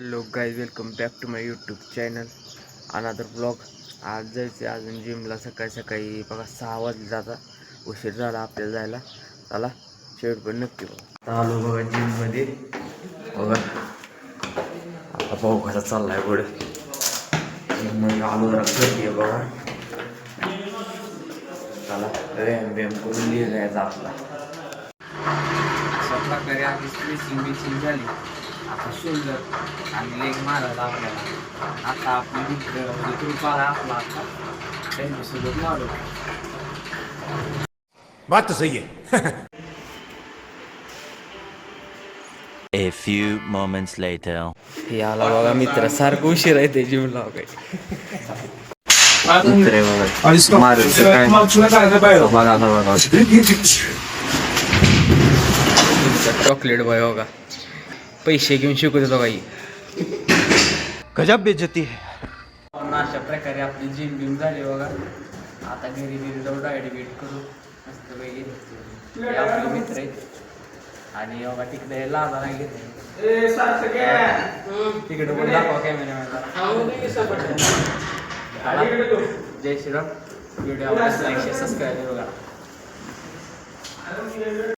Hello guys, welcome back to my YouTube channel another blog. आज जायचं अजून जिमला. सकाळी सकाळी बघा 6 वाजले जाता. उशीर झाला आपल्याला जायला. चला शेवट पण नक्की बघा. आलो बघा जिममध्ये. बघा आता पाहू कसा चाललाय पुढे. जिममध्ये आलो जरा गर्दी आहे बघा. चला व्यायाम करून लिहायचा आपला. अशा प्रकारे आधी स्ट्रेचिंग झाली. आता शोल्डर आणि लेग मारायला आपल्याला. आता आपली मित्र ग्रुप आला आपला. आता त्यांच्यासोबत मारू. बात तो सही है. A few moments later. हे आला बघा मित्र. सारखं उशीर आहे ते जिमला काही. मित्र आहे बघा. मारायचं काय बघा. चॉकलेट बॉय बघा. पैसे घेऊन शिकवत होतो काही. गजब बेइज्जती है. अशा प्रकारे आपली जिम बिम झाली बघा. आता घरी जाऊ डायट वेट करू मस्त पैकी. हे आपले मित्र आहेत. आणि बघा तिकडे लाजा नाही घेत. तिकडे पण दाखवा कॅमेरा. जय श्रीराम. व्हिडिओ लाईक सबस्क्राईब बघा.